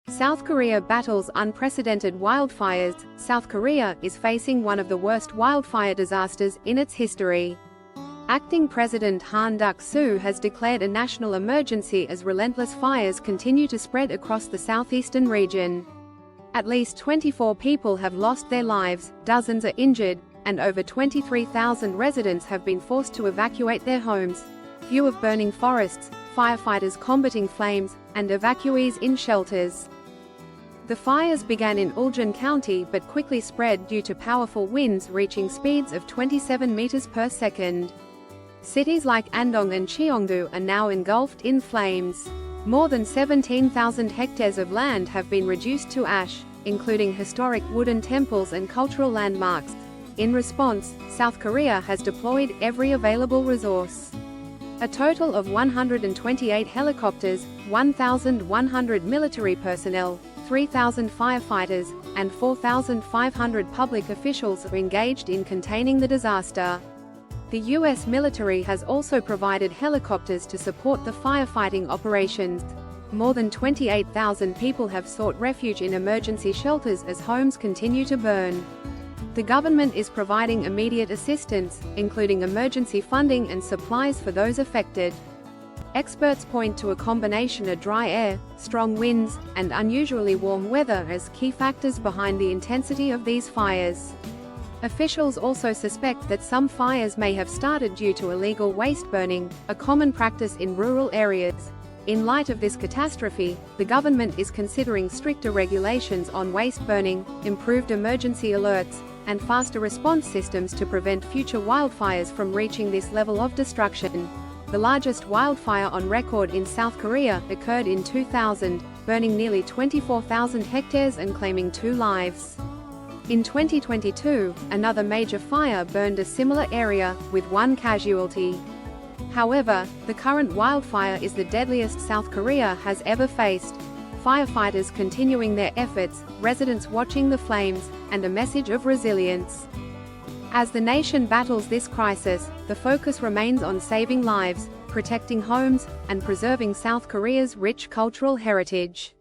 South Korea battles unprecedented wildfires. South Korea is facing one of the worst wildfire disasters in its history. Acting President Han Duck-soo has declared a national emergency as relentless fires continue to spread across the southeastern region. At least 24 people have lost their lives, dozens are injured, and over 23,000 residents have been forced to evacuate their homes. View of burning forests, firefighters combating flames, and evacuees in shelters. The fires began in Ulsan County but quickly spread due to powerful winds reaching speeds of 27 meters per second. Cities like Andong and Cheongdu are now engulfed in flames. More than 17,000 hectares of land have been reduced to ash, including historic wooden temples and cultural landmarks. In response, South Korea has deployed every available resource. A total of 128 helicopters, 1,100 military personnel, 3,000 firefighters, and 4,500 public officials are engaged in containing the disaster. The U.S. military has also provided helicopters to support the firefighting operations. More than 28,000 people have sought refuge in emergency shelters as homes continue to burn. The government is providing immediate assistance, including emergency funding and supplies for those affected. Experts point to a combination of dry air, strong winds, and unusually warm weather as key factors behind the intensity of these fires. Officials also suspect that some fires may have started due to illegal waste burning, a common practice in rural areas. In light of this catastrophe, the government is considering stricter regulations on waste burning, improved emergency alerts, and faster response systems to prevent future wildfires from reaching this level of destruction. The largest wildfire on record in South Korea occurred in 2000, burning nearly 24,000 hectares and claiming 2 lives. In 2022, another major fire burned a similar area, with 1 casualty. However, the current wildfire is the deadliest South Korea has ever faced. Firefighters continuing their efforts, residents watching the flames, and a message of resilience. As the nation battles this crisis, the focus remains on saving lives, protecting homes, and preserving South Korea's rich cultural heritage.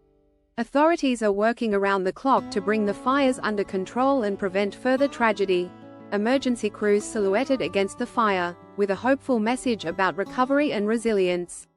Authorities are working around the clock to bring the fires under control and prevent further tragedy. Emergency crews silhouetted against the fire, with a hopeful message about recovery and resilience.